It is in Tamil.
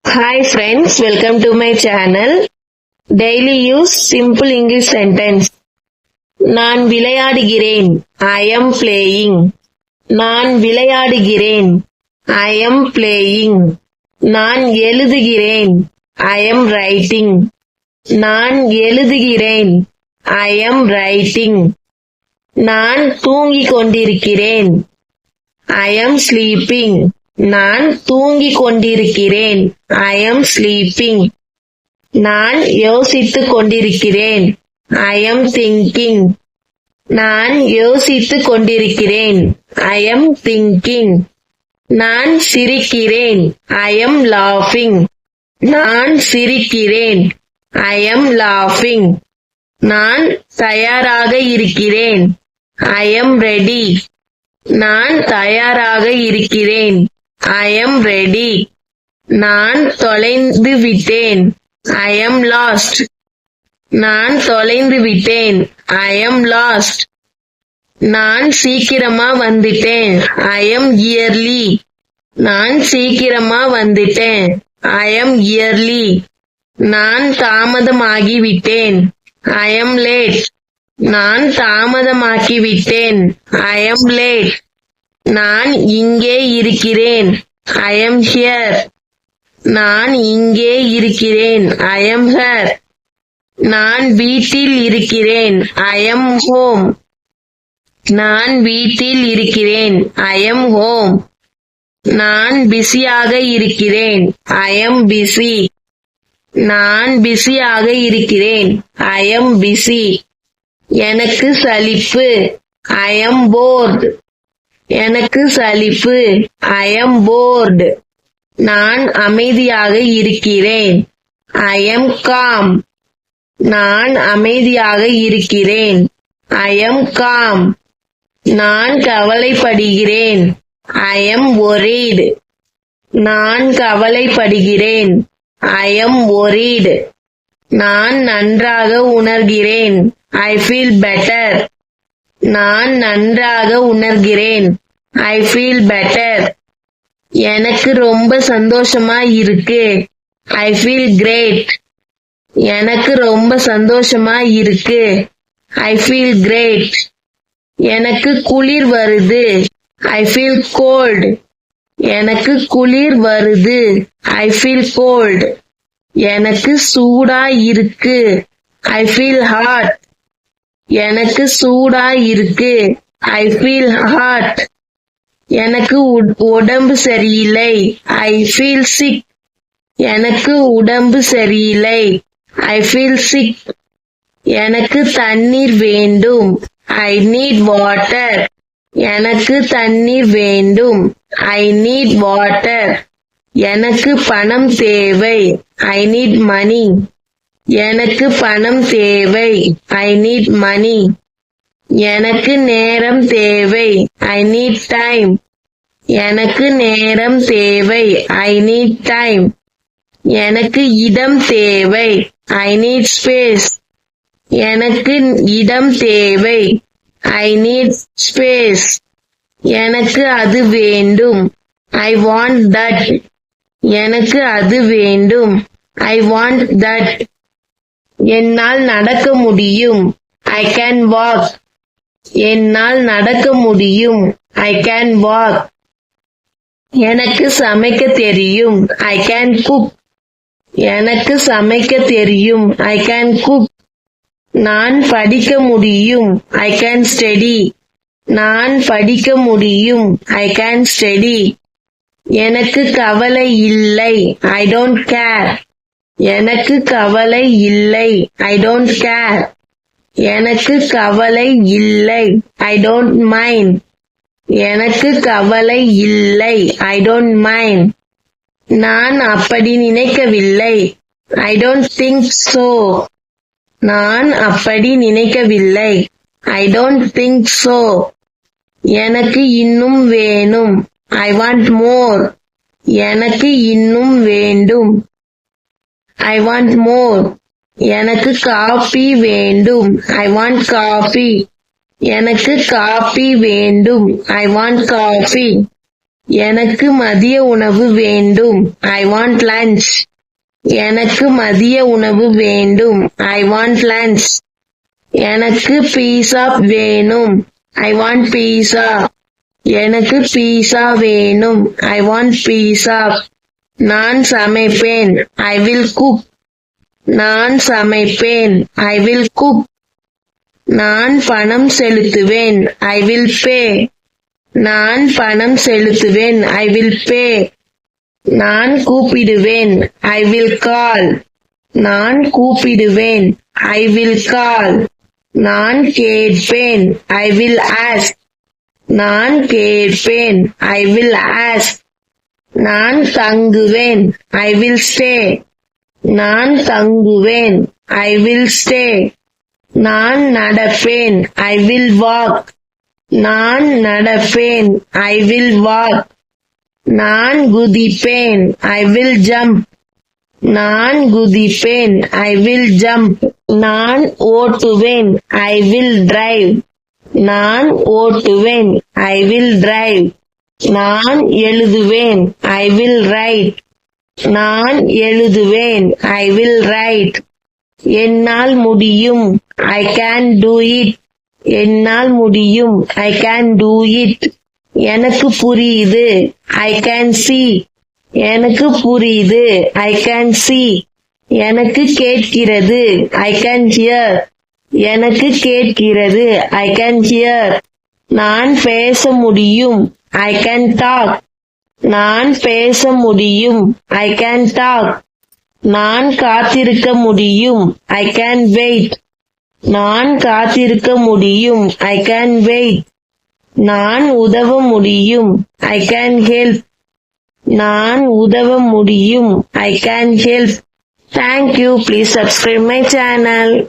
Hi friends, welcome to my channel. Daily use simple English sentence. நான் விளையாடுகிறேன். I am playing. நான் விளையாடுகிறேன். I am playing. நான் எழுதுகிறேன். I am writing. நான் எழுதுகிறேன். I am writing. நான் தூங்கிக் கொண்டிருக்கிறேன். I am sleeping. நான் தூங்கிக் கொண்டிருக்கிறேன். I am sleeping. நான் யோசித்துக் கொண்டிருக்கிறேன். I am thinking. நான் யோசித்துக் கொண்டிருக்கிறேன். I am thinking. நான் சிரிக்கிறேன். I am laughing. நான் சிரிக்கிறேன். I am laughing. நான் தயாராக இருக்கிறேன். I am ready. நான் தயாராக இருக்கிறேன். I am ready. நான் தொலைந்து விட்டேன். I am lost. நான் தொலைந்து விட்டேன். I am lost. நான் சீக்கிரமா வந்துட்டேன். I am early. நான் சீக்கிரமா வந்துட்டேன். I am early. நான் தாமதமாகிவிட்டேன். I am late. நான் தாமதமாக்கிவிட்டேன். I am late. நான் இங்கே இருக்கிறேன். I am here. நான் இங்கே இருக்கிறேன். I am here. நான் வீட்டில் இருக்கிறேன். I am home. நான் வீட்டில் இருக்கிறேன். I am home. நான் பிஸியாக இருக்கிறேன். I am busy. நான் பிஸியாக இருக்கிறேன். I am busy. எனக்கு சலிப்பு. I am bored. எனக்கு சலிப்பு. I am bored. நான் அமைதியாக இருக்கிறேன். I am calm. நான் அமைதியாக இருக்கிறேன். I am calm. நான் கவலைப்படுகிறேன். I am worried. நான் கவலைப்படுகிறேன். I am worried. நான் நன்றாக உணர்கிறேன். I feel better. நான் நன்றாக உணர்கிறேன். I feel better. எனக்கு ரொம்ப சந்தோஷமா இருக்கு. I feel great. எனக்கு ரொம்ப சந்தோஷமா இருக்கு. I feel great. எனக்கு குளிர் வருது. I feel cold. எனக்கு குளிர் வருது. I feel cold. எனக்கு சூடா இருக்கு. I feel hot. எனக்கு சூடா இருக்கு. I feel hot. எனக்கு உடம்பு சரியில்லை. I feel sick. எனக்கு உடம்பு சரியில்லை. I feel sick. எனக்கு தண்ணீர் வேண்டும். I need water. எனக்கு தண்ணீர் வேண்டும். I need water. எனக்கு பணம் தேவை. I need money. எனக்கு பணம் தேவை. I need money. எனக்கு நேரம் தேவை. I need time. எனக்கு நேரம் தேவை. I need time. எனக்கு இடம் தேவை. I need space. எனக்கு இடம் தேவை. I need space. எனக்கு அது வேண்டும். I want that. எனக்கு அது வேண்டும். I want that. என்னால் நடக்க முடியும். I can walk. என்னால் நடக்க முடியும். I can walk. எனக்கு சமைக்க தெரியும். I can cook. எனக்கு சமைக்க தெரியும். I can cook. நான் படிக்க முடியும். I can study. நான் படிக்க முடியும். I can study. எனக்கு கவலை இல்லை. I don't care. எனக்கு கவலை இல்லை. I don't care. எனக்கு கவலை இல்லை. I don't mind. எனக்கு கவலை இல்லை. I don't mind. நான் அப்படி நினைக்கவில்லை. I don't think so. நான் அப்படி நினைக்கவில்லை. I don't think so. எனக்கு இன்னும் வேணும். I want more. எனக்கு இன்னும் வேண்டும். I want more. எனக்கு காபி வேண்டும். I want coffee. எனக்கு காபி வேண்டும். I want coffee. எனக்கு மதிய உணவு வேண்டும். I want lunch. எனக்கு மதிய உணவு வேண்டும். I want lunch. எனக்கு பீஸா வேணும். I want pizza. எனக்கு பீஸா வேணும். I want pizza. நான் சமைப்பேன். I will cook. நான் சமைப்பேன். I will cook. நான் பணம் செலுத்துவேன். I will pay. நான் பணம் செலுத்துவேன். I will pay. நான் கூப்பிடுவேன். I will call. நான் கூப்பிடுவேன். I will call. நான் கேட்பேன். I will ask. நான் கேட்பேன். I will ask. நான் தங்குவேன். I will stay. நான் தங்குவேன். I will stay. நான் நடப்பேன். I will walk. நான் நடப்பேன். I will walk. நான் குதிப்பேன். I will jump. நான் குதிப்பேன். I will jump. நான் ஓட்டுவேன். I will drive. நான் ஓட்டுவேன். I will drive. நான் எழுதுவேன். I will write. நான் எழுதுவேன். I will write. என்னால் முடியும். I can do it. என்னால் முடியும். I can do it. எனக்கு புரியுது. I can see. எனக்கு புரியுது. I can see. எனக்கு கேட்கிறது. I can hear. எனக்கு கேட்கிறது. I can hear. நான் பேச முடியும். I can talk. நான் பேச முடியும். I can talk. நான் காத்திருக்க முடியும். I can wait. நான் காத்திருக்க முடியும். I can wait. நான் உதவ முடியும். I can help. நான் உதவ முடியும். I can help. Thank you. Please subscribe my channel.